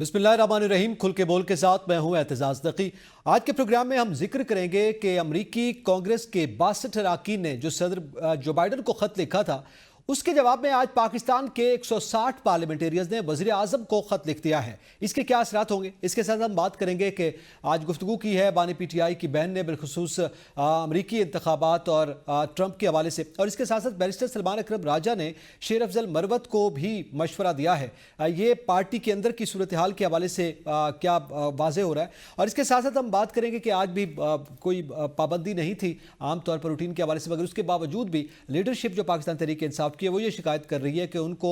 बिस्मिल्लाहिर्रहमानिर्रहीम। खुल के बोल के साथ मैं हूं एतजाज नकी। आज के प्रोग्राम में हम जिक्र करेंगे कि अमरीकी कांग्रेस के 62 अरकान ने जो सदर जो बाइडन को खत लिखा था, उसके जवाब में आज पाकिस्तान के 160 पार्लियामेंटेरियंस ने वज़ीर आज़म को खत लिख दिया है। इसके क्या असरात होंगे, इसके साथ हम बात करेंगे कि आज गुफ्तगू की है बानी PTI की बहन ने बिलखुसूस अमरीकी इंतखाबात और ट्रंप के हवाले से, और इसके साथ साथ बैरिस्टर सलमान अकरम राजा ने शेर अफजल मरवत को भी मशवरा दिया है। ये पार्टी के अंदर की सूरत हाल के हवाले से क्या वाज़ेह हो रहा है, और इसके साथ साथ हम बात करेंगे कि आज भी कोई पाबंदी नहीं थी आमतौर पर रूटीन के हवाले से, मगर उसके बावजूद भी लीडरशिप जो पाकिस्तान तहरीक इंसाफ की है वो ये शिकायत कर रही है कि उनको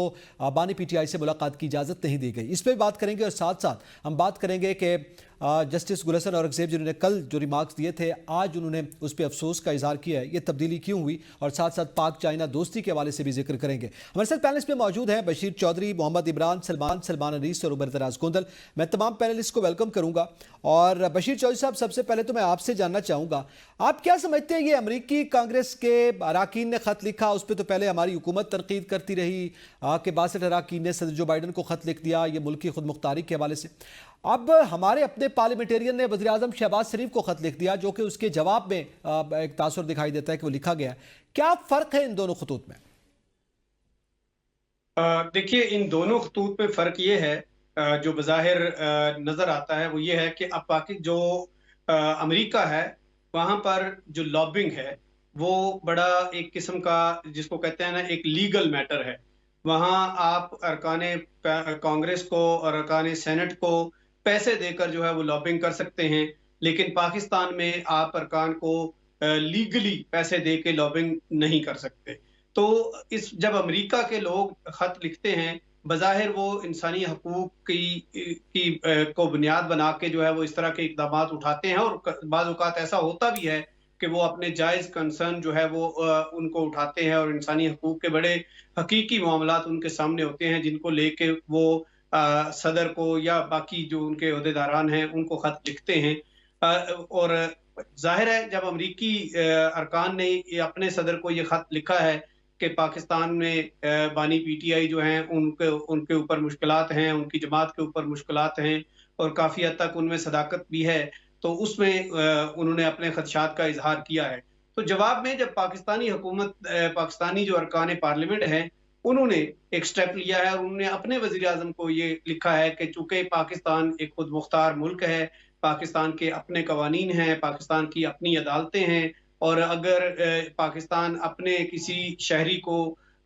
बानी PTI से मुलाकात की इजाज़त नहीं दी गई। इस पर भी बात करेंगे, और साथ साथ हम बात करेंगे कि जस्टिस गुलशन औरंगजेब जिन्होंने कल जो रिमार्क्स दिए थे, आज उन्होंने उस पर अफसोस का इजहार किया है, ये तब्दीली क्यों हुई, और साथ साथ पाक चाइना दोस्ती के हवाले से भी जिक्र करेंगे। हमारे साथ पैनलिस्ट में मौजूद हैं बशीर चौधरी, मोहम्मद इमरान, सलमान अनीस और उमर दराज गोंदल। मैं तमाम पैनलिस्ट को वेलकम करूंगा। और बशीर चौधरी साहब, सबसे पहले तो मैं आपसे जानना चाहूँगा, आप क्या समझते हैं ये अमरीकी कांग्रेस के अरकान ने खत लिखा, उस पर तो पहले हमारी हुकूमत तनकीद करती रही कि 62 अरकान ने सदर जो बाइडन को खत लिख दिया, ये मुल्क की खुद मुख्तारी के हवाले से। अब हमारे अपने पार्लियामेंटेरियन ने वज़ीर आज़म शहबाज शरीफ को खत लिख दिया, जो कि उसके जवाब में एक तासुर दिखाई देता है कि वो लिखा गया। क्या फ़र्क है इन दोनों खतूत में? देखिए, इन दोनों खतूत में फ़र्क ये है, जो बज़ाहिर नज़र आता है वो ये है कि अब बाकी जो अमेरिका है, वहाँ पर जो लॉबिंग है वो बड़ा एक किस्म का, जिसको कहते हैं ना, एक लीगल मैटर है। वहाँ आप अरकाने कांग्रेस को और अरकाने सेनेट को पैसे देकर जो है वो लॉबिंग कर सकते हैं, लेकिन पाकिस्तान में आप अरकान को लीगली पैसे दे के लॉबिंग नहीं कर सकते। तो इस जब अमेरिका के लोग खत लिखते हैं, बज़ाहिर वो इंसानी हकूक को बुनियाद बना के जो है वो इस तरह के इक़दामात उठाते हैं, और बाज़ औक़ात ऐसा होता भी है कि वो अपने जायज़ कंसर्न जो है वो उनको उठाते हैं, और इंसानी हकूक के बड़े हकीकी मामलात उनके सामने होते हैं, जिनको लेके वो सदर को या बाकी जो उनके ओहदेदारान हैं उनको खत लिखते हैं। और ज़ाहिर है, जब अमरीकी अरकान ने ये अपने सदर को ये खत लिखा है कि पाकिस्तान में बानी PTI जो हैं उनके उनके ऊपर मुश्किलात हैं, उनकी जमात के ऊपर मुश्किलात हैं, और काफ़ी हद तक उनमें सदाकत भी है, तो उसमें उन्होंने अपने खदशात का इज़हार किया है। तो जवाब में जब पाकिस्तानी हुकूमत, पाकिस्तानी जो अरकान पार्लियामेंट हैं, उन्होंने एक स्टेप लिया है, और उन्होंने अपने वज़ीर आज़म को ये लिखा है कि चूँकि पाकिस्तान एक खुद मुख्तार मुल्क है, पाकिस्तान के अपने कवानीन हैं, पाकिस्तान की अपनी अदालतें हैं, और अगर पाकिस्तान अपने किसी शहरी को,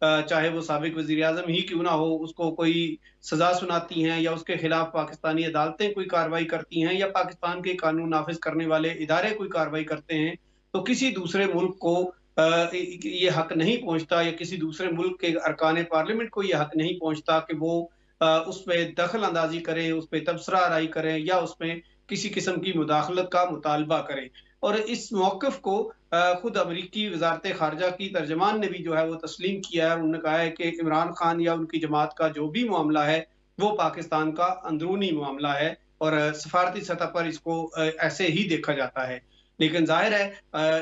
चाहे वो साबिक वज़ीर-ए-आज़म ही क्यों ना हो, उसको कोई सज़ा सुनाती हैं, या उसके खिलाफ पाकिस्तानी अदालतें कोई कार्रवाई करती हैं, या पाकिस्तान के कानून नाफ़िज़ करने वाले इदारे कोई कार्रवाई करते हैं, तो किसी दूसरे मुल्क को ये हक नहीं पहुँचता, या किसी दूसरे मुल्क के अरकान पार्लियामेंट को ये हक नहीं पहुँचता कि वो उसपे दखल अंदाज़ी करें, उसपे तबसरा आराई करें, या उसमें किसी किस्म की मुदाखलत का मुतालबा करें। और इस मौक़िफ़ को खुद अमरीकी वज़ारत ख़ारिजा की तर्जमान ने भी जो है वो तस्लीम किया है। उन्होंने कहा है कि इमरान खान या उनकी जमात का जो भी मामला है, वो पाकिस्तान का अंदरूनी मामला है, और सफ़ारती सतह पर इसको ऐसे ही देखा जाता है। लेकिन ज़ाहिर है,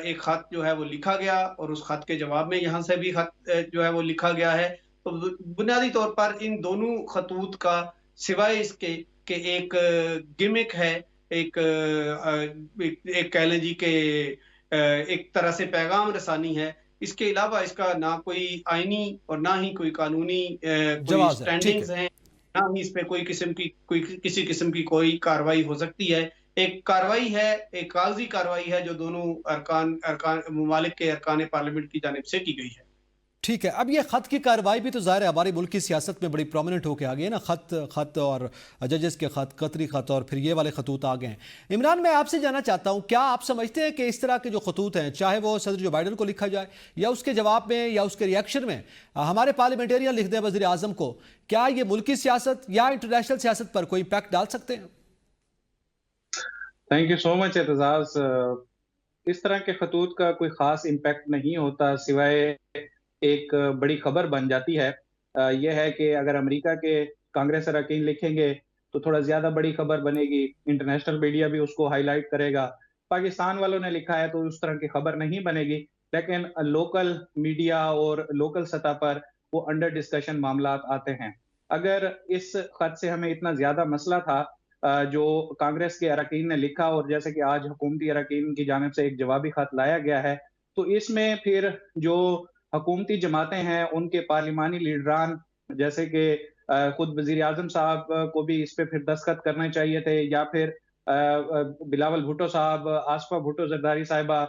एक ख़त जो है वो लिखा गया, और उस ख़त के जवाब में यहाँ से भी ख़त जो है वो लिखा गया है। तो बुनियादी तौर पर इन दोनों खतूत का, सिवाय इसके कि एक गिमिक है, एक कह लें जी कि एक तरह से पैगाम रसानी है। इसके अलावा इसका ना कोई आईनी और ना ही कोई कानूनी कोई जवाज़ है, ठीक स्टैंडिंग्स है। हैं, ना ही इस पे कोई किसी किस्म की कोई कार्रवाई हो सकती है। एक कार्रवाई है, एक कागज़ी कार्रवाई है, जो दोनों अरकान अरकान ममालिक के अरकान पार्लियामेंट की जानिब से की गई है। ठीक है। अब ये ख़त की कार्रवाई भी तो ज़ाहिर है हमारे मुल्क की सियासत में बड़ी प्रोमिनेंट होकर आ गई है ना। ख़त और जजेस के ख़त, कतरी ख़त, और फिर ये वाले खतूत आ गए हैं। इमरान, मैं आपसे जानना चाहता हूँ, क्या आप समझते हैं कि इस तरह के जो खतूत हैं, चाहे वो सदर जो बाइडन को लिखा जाए, या उसके जवाब में या उसके रिएक्शन में हमारे पार्लियामेंटेरियन लिख दें वज़ीर आज़म को, क्या ये मुल्की सियासत या इंटरनेशनल सियासत पर कोई इम्पैक्ट डाल सकते हैं? Thank you so much Aitzaz. इस तरह के खतूत का कोई ख़ास इम्पैक्ट नहीं होता, सिवाय एक बड़ी खबर बन जाती है। यह है कि अगर अमेरिका के कांग्रेस अरकान लिखेंगे तो थोड़ा ज़्यादा बड़ी खबर बनेगी, इंटरनेशनल मीडिया भी उसको हाईलाइट करेगा। पाकिस्तान वालों ने लिखा है तो उस तरह की खबर नहीं बनेगी, लेकिन लोकल मीडिया और लोकल सतह पर वो अंडर डिस्कशन मामलात आते हैं। अगर इस खत से हमें इतना ज्यादा मसला था जो कांग्रेस के अरकान ने लिखा, और जैसे कि आज हुकूमती अरकान की जानिब से एक जवाबी खत लाया गया है, तो इसमें फिर जो हुकूमती जमातें हैं उनके पार्लिमानी लीडरान, जैसे कि खुद वजीर आजम साहब को भी इस पे फिर दस्तखत करने चाहिए थे, या फिर बिलावल भुट्टो साहब, आसफा भुट्टो जरदारी साहिबा,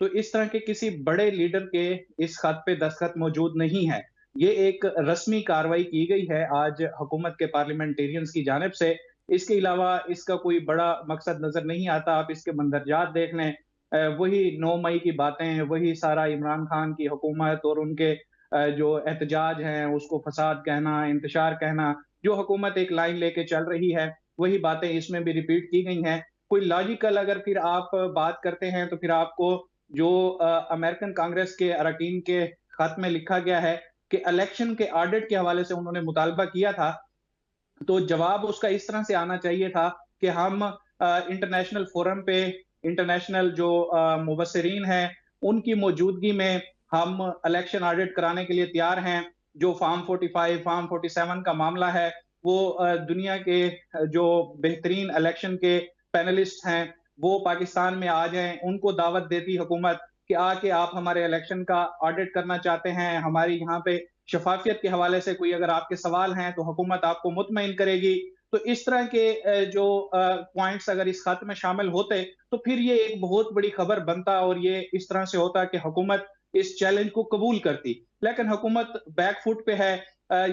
तो इस तरह के किसी बड़े लीडर के इस खत पे दस्तखत मौजूद नहीं है। ये एक रस्मी कार्रवाई की गई है आज हुकूमत के पार्लियामेंटेरियंस की जानिब से। इसके अलावा इसका कोई बड़ा मकसद नजर नहीं आता। आप इसके मंदरजात देख लें, वही 9 मई की बातें, वही सारा इमरान खान की हुकूमत और उनके जो एहतजाज हैं उसको फसाद कहना, इंतशार कहना, जो हुकूमत एक लाइन लेके चल रही है वही बातें इसमें भी रिपीट की गई हैं। कोई लॉजिकल अगर फिर आप बात करते हैं तो फिर आपको जो अमेरिकन कांग्रेस के अरकान के खत में लिखा गया है कि इलेक्शन के ऑडिट के हवाले से उन्होंने मुतालबा किया था, तो जवाब उसका इस तरह से आना चाहिए था कि हम इंटरनेशनल फोरम पे इंटरनेशनल जो मुबसरीन हैं उनकी मौजूदगी में हम इलेक्शन ऑडिट कराने के लिए तैयार हैं। जो फार्म 45, फार्म 47 का मामला है, वो दुनिया के जो बेहतरीन इलेक्शन के पैनलिस्ट हैं वो पाकिस्तान में आ जाएं, उनको दावत देती हुकूमत कि आके आप हमारे इलेक्शन का ऑडिट करना चाहते हैं, हमारी यहाँ पे शफाफियत के हवाले से कोई अगर आपके सवाल हैं तो हुकूमत आपको मुतमईन करेगी। तो इस तरह के जो पॉइंट्स अगर इस खत में शामिल होते तो फिर ये एक बहुत बड़ी खबर बनता और ये इस तरह से होता कि हुकूमत इस चैलेंज को कबूल करती। लेकिन हुकूमत बैक फुट पे है।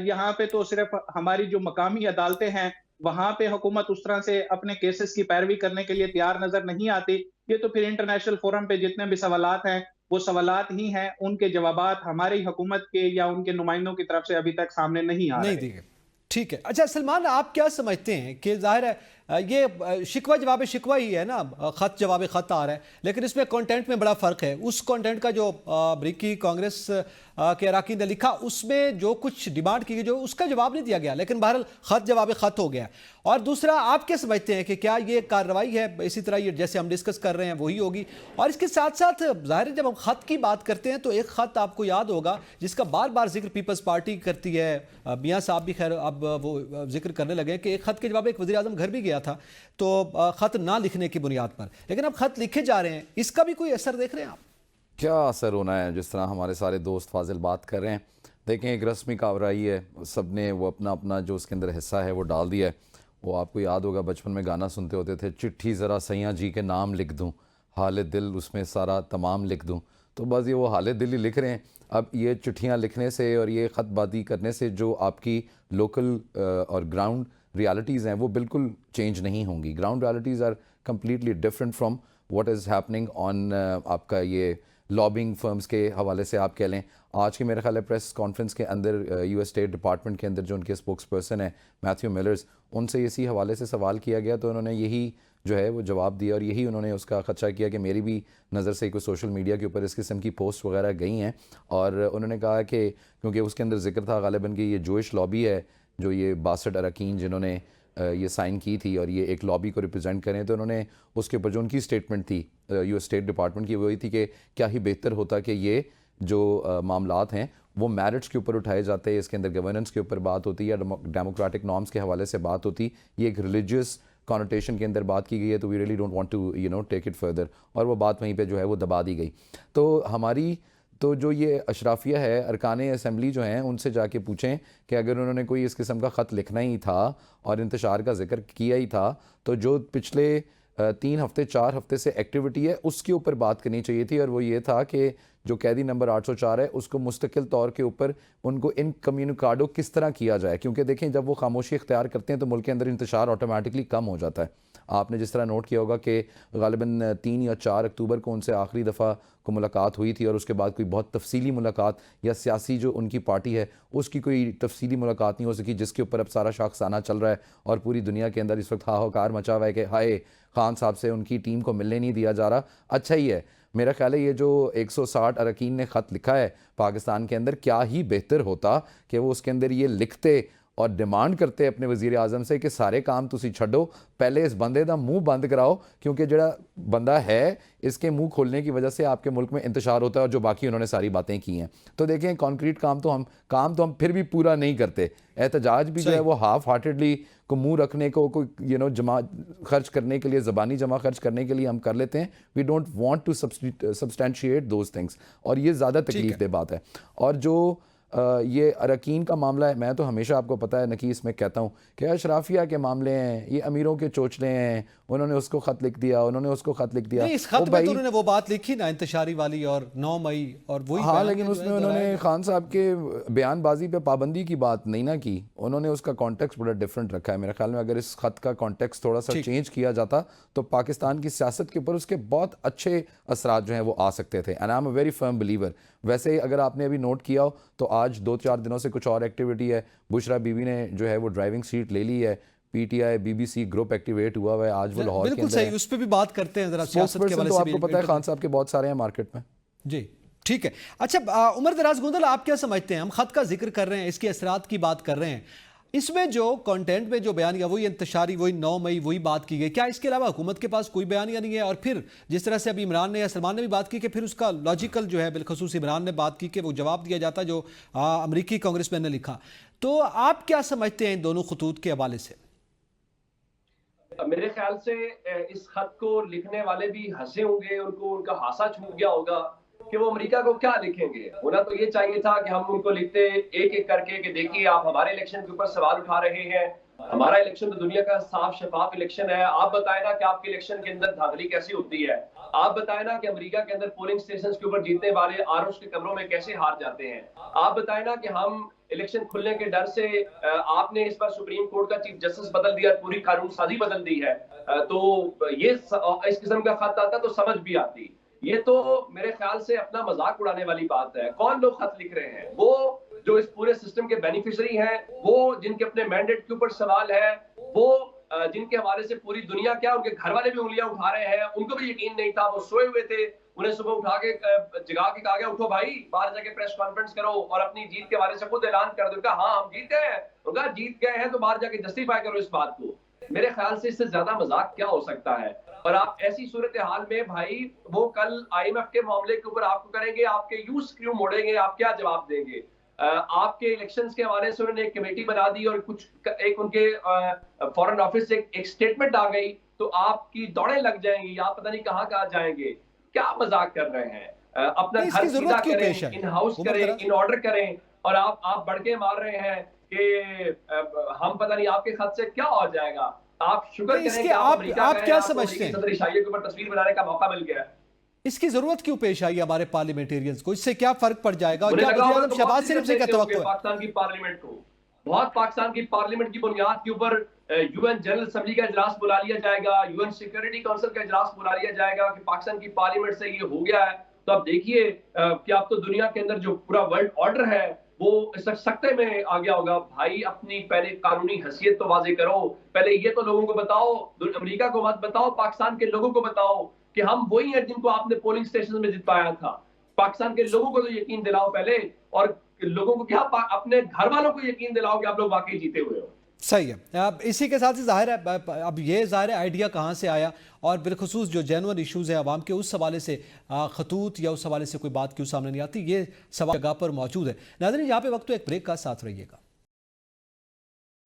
यहाँ पे तो सिर्फ हमारी जो मकामी अदालतें हैं वहां पे हुकूमत उस तरह से अपने केसेस की पैरवी करने के लिए तैयार नजर नहीं आती। ये तो फिर इंटरनेशनल फोरम पे जितने भी सवालात हैं वो सवालात ही हैं, उनके जवाबात हमारी हुकूमत के या उनके नुमाइंदों की तरफ से अभी तक सामने नहीं आ नहीं रहे। दिए। ठीक है। अच्छा सलमान, आप क्या समझते हैं कि जाहिर है ये शिकवा जवाब शिकवा ही है ना, खत जवाब खत आ रहा है, लेकिन इसमें कंटेंट में बड़ा फ़र्क है। उस कंटेंट का जो अमरीकी कांग्रेस के अरकान ने लिखा उसमें जो कुछ डिमांड की गई जो उसका जवाब नहीं दिया गया, लेकिन बहरहाल खत जवाब खत हो गया। और दूसरा, आप क्या समझते हैं कि क्या ये कार्रवाई है इसी तरह ये जैसे हम डिस्कस कर रहे हैं वही होगी? और इसके साथ साथ जाहिर है जब हम खत की बात करते हैं तो एक खत आपको याद होगा जिसका बार बार जिक्र पीपल्स पार्टी करती है, मियाँ साहब भी खैर अब वो जिक्र करने लगे कि एक खत के जवाब एक वज़ीर आज़म घर भी गया था तो खत ना लिखने की बुनियाद पर, लेकिन अब खत लिखे जा रहे हैं, इसका भी कोई असर देख रहे हैं आप? क्या असर होना है? जिस तरह हमारे सारे दोस्त फाजिल बात कर रहे हैं, देखें एक रस्मी कार्रवाई है, सब ने वो अपना अपना जो उसके अंदर हिस्सा है वो डाल दिया है। वो आपको याद होगा बचपन में गाना सुनते होते थे, चिट्ठी ज़रा सैयां जी के नाम लिख दूँ, हाल दिल उसमें सारा तमाम लिख दूँ। तो बस ये वो हाल दिल ही लिख रहे हैं। अब ये चिट्ठियाँ लिखने से और ये ख़तबाजी करने से जो आपकी लोकल और ग्राउंड रियलिटीज़ हैं वो बिल्कुल चेंज नहीं होंगी। Ground realities are completely different from what is happening on आपका ये लॉबिंग फर्म्स के हवाले से आप कह लें। आज के मेरे ख्याल है प्रेस कॉन्फ्रेंस के अंदर यूएस स्टेट डिपार्टमेंट के अंदर जो उनके स्पोक्स पर्सन है मैथ्यू मिलर्स, उनसे इसी हवाले से सवाल किया गया तो उन्होंने यही जो है वो जवाब दिया और यही उन्होंने उसका खदशा किया कि मेरी भी नज़र से कुछ सोशल मीडिया के ऊपर इस किस्म की पोस्ट वगैरह गई हैं। और उन्होंने कहा कि क्योंकि उसके अंदर जिक्र था गालिबन कि ये जोइश लॉबी है, जो ये 62 अरकान जिन्होंने ये साइन की थी और ये एक लॉबी को रिप्रेजेंट करें, तो उन्होंने उसके ऊपर जो उनकी स्टेटमेंट थी यूएस स्टेट डिपार्टमेंट की वही थी कि क्या ही बेहतर होता कि ये जो मामलात हैं वो मेरिट्स के ऊपर उठाए जाते, इसके अंदर गवर्नेंस के ऊपर बात होती या डेमोक्रेटिक नॉर्म्स के हवाले से बात होती। ये एक रिलीजियस कॉनोटेशन के अंदर बात की गई है, तो we really don't want to take it further, और वो बात वहीं पे जो है वो दबा दी गई। तो हमारी तो जो ये अशराफिया है, अरकान असम्बली जो हैं, उनसे जाके पूछें कि अगर उन्होंने कोई इस किस्म का ख़त लिखना ही था और इंतशार का जिक्र किया ही था तो जो पिछले 3 हफ्ते 4 हफ्ते से एक्टिविटी है उसके ऊपर बात करनी चाहिए थी। और वो ये था कि जो कैदी नंबर 804 है उसको मुस्तकिल तौर के ऊपर उनको इन कम्युनिकाडो किस तरह किया जाए, क्योंकि देखें जब वो खामोशी इख्तियार करते हैं तो मुल्क के अंदर इंतशार ऑटोमेटिकली कम हो जाता है। आपने जिस तरह नोट किया होगा कि गालिबन 3 या 4 अक्टूबर को उनसे आखिरी दफ़ा को मुलाकात हुई थी और उसके बाद कोई बहुत तफसीली मुलाकात या सियासी जो उनकी पार्टी है उसकी कोई तफसीली मुलाकात नहीं हो सकी, जिसके ऊपर अब सारा शाखसाना चल रहा है और पूरी दुनिया के अंदर इस वक्त हाहाकार मचा हुआ है कि हाय खान साहब से उनकी टीम को मिलने नहीं दिया जा रहा। अच्छा ही है, मेरा ख्याल है ये जो 160 अरकान ने ख़त लिखा है पाकिस्तान के अंदर, क्या ही बेहतर होता कि वो उसके अंदर ये लिखते और डिमांड करते अपने वज़ीर आज़म से कि सारे काम तुसी छड्डो, पहले इस बंदे का मुंह बंद कराओ, क्योंकि जड़ा बंदा है इसके मुंह खोलने की वजह से आपके मुल्क में इंतशार होता है, और जो बाकी उन्होंने सारी बातें की हैं। तो देखें, कॉन्क्रीट काम तो हम फिर भी पूरा नहीं करते। एहतजाज भी जो है वो हाफ हार्टेडली को मुंह रखने को, कोई जमा खर्च करने के लिए, ज़बानी जमा खर्च करने के लिए हम कर लेते हैं। We don't want to substantiate those things, और ये ज़्यादा तकलीफ दे बात है। और जो ये अरकान का मामला है, मैं तो हमेशा आपको पता है नकीस में कहता हूँ कि अशराफिया के मामले हैं, ये अमीरों के चोचले हैं, उन्होंने उसको ख़त लिख दिया, उन्होंने उसको ख़त लिख दिया। नहीं, इस खत में तो उन्होंने वो बात लिखी ना इंतशारी वाली, और 9 मई और वही। हाँ, लेकिन उसमें उन्होंने खान साहब के बयानबाजी पे पाबंदी की बात नहीं ना की, उन्होंने उसका कॉन्टेक्स्ट बड़ा डिफरेंट रखा है। मेरे ख्याल में अगर इस खत का कॉन्टेक्स्ट थोड़ा सा चेंज किया जाता तो पाकिस्तान की सियासत के ऊपर उसके बहुत अच्छे असरात जो हैं वो आ सकते थे। And I am a very firm believer. वैसे अगर आपने अभी नोट किया हो तो आज 2-4 दिनों से कुछ और एक्टिविटी है। बुशरा बीबी ने जो है वो ड्राइविंग सीट ले ली है, पीटीआई बीबीसी ग्रुप एक्टिवेट हुआ है, आज वो लाहौर के बिल्कुल अंदर सही, उस पर भी बात करते हैं जरा सियासत के वाले तो से। आपको पता है खान साहब के बहुत सारे हैं मार्केट में। जी ठीक है। अच्छा उमर दराज गुंदल, आप क्या समझते हैं? हम खत का जिक्र कर रहे हैं, इसके असरात की बात कर रहे हैं, इसमें जो कंटेंट में जो बयानिया वही इंतशारी, वही 9 मई वही बात की गई, क्या इसके अलावा हुकूमत के पास कोई बयानिया नहीं है? और फिर जिस तरह से अभी इमरान ने या सलमान ने भी बात की कि फिर उसका लॉजिकल जो है, बिलखसूस इमरान ने बात की कि वो जवाब दिया जाता जो अमरीकी कांग्रेसमैन ने लिखा। तो आप क्या समझते हैं इन दोनों खतूत के हवाले से? मेरे ख्याल से इस खत को लिखने वाले भी हंसे होंगे, उनको उनका हासा छूट गया होगा कि वो अमेरिका को क्या लिखेंगे। होना तो ये चाहिए था कि हम उनको लिखते एक एक करके कि देखिए आप हमारे इलेक्शन के ऊपर सवाल उठा रहे हैं, हमारा इलेक्शन तो दुनिया का साफ शफाफ इलेक्शन है, आप बताएं ना कि आपके इलेक्शन के अंदर धांधली कैसी होती है, आप बताएं ना कि अमेरिका के अंदर पोलिंग स्टेशन के ऊपर जीतने वाले आरओ के कमरों में कैसे हार जाते हैं, आप बताएं ना कि हम इलेक्शन खुलने के डर से आपने इस बार सुप्रीम कोर्ट का चीफ जस्टिस बदल दिया, पूरी कानून साजी बदल दी है। तो ये इस किस्म का खत आता तो समझ भी आती। ये तो मेरे ख्याल से अपना मजाक उड़ाने वाली बात है। कौन लोग खत लिख रहे हैं? वो जो इस पूरे सिस्टम के बेनिफिशियरी हैं, वो जिनके अपने मैंडेट के ऊपर सवाल है, वो जिनके हवाले से पूरी दुनिया क्या उनके घर वाले भी उंगलियां उठा रहे हैं, उनको भी यकीन नहीं था, वो सोए हुए थे, उन्हें सुबह उठा के जगा के कहा गया उठो भाई बाहर जाके प्रेस कॉन्फ्रेंस करो और अपनी जीत के बारे में खुद ऐलान कर दो। कहा हाँ हम जीत गए हैं, उनका जीत गए हैं तो बाहर जाके जस्टिफाई करो इस बात को। मेरे ख्याल से इससे ज्यादा मजाक क्या हो सकता है? और आप ऐसी सूरत हाल में भाई वो कल आईएमएफ के मामले के ऊपर आपको करेंगे, आपके यूज क्यों मोड़ेंगे, आप क्या जवाब देंगे? आपके इलेक्शंस के हवाले से उन्होंने एक कमेटी बना दी और कुछ एक उनके फॉरेन ऑफिस से एक स्टेटमेंट आ गई तो आपकी दौड़ें लग जाएंगी, आप पता नहीं कहां कहां जाएंगे। क्या मजाक कर रहे हैं? अपना घर सीधा करें, इन हाउस करें, इन ऑर्डर करें, और आप बढ़के मार रहे हैं कि हम पता नहीं आपके खत से क्या हो जाएगा। आप शुक्र करें कि आप क्या समझते हैं? सदर ईसाइयों के ऊपर तस्वीर बनाने का मौका मिल गया। इसकी जरूरत क्यों पेश आई हमारे पार्लियामेंटेरियंस को? इससे क्या फर्क पड़ जाएगा? और क्या वज़ीर आज़म शहबाज शरीफ से क्या तवक्कुह है? पाकिस्तान की पार्लियामेंट को बहुत पाकिस्तान की पार्लियामेंट की बुनियाद के ऊपर यूएन जनरल असेंबली का इजलास बुला लिया जाएगा, यूएन सिक्योरिटी काउंसिल का इजलास बुला लिया जाएगा कि पाकिस्तान की पार्लियामेंट से ये हो गया है। तो आप देखिए कि आप तो दुनिया के अंदर जो पूरा वर्ल्ड ऑर्डर है वो इस सकते में आ गया होगा। भाई अपनी पहले कानूनी हैसियत तो वाजे करो, पहले ये तो लोगों को बताओ, अमेरिका को मत बताओ, पाकिस्तान के लोगों को बताओ कि हम वही हैं जिनको आपने पोलिंग स्टेशन में जिताया था। पाकिस्तान के लोगों को तो यकीन दिलाओ पहले, और लोगों को क्या अपने घर वालों को यकीन दिलाओ कि आप लोग वाकई जीते हुए हो। सही है। अब इसी के साथ ही जाहिर है, अब ये जाहिर है आइडिया कहाँ से आया, और बिलखसूस जो जेन्युइन इश्यूज़ है आवाम के, उस हवाले से खतूत या उस हवाले से कोई बात क्यों सामने नहीं आती, ये सवाल जगह पर मौजूद है। नाज़रीन यहाँ पे वक्त तो एक ब्रेक का, साथ रहिएगा।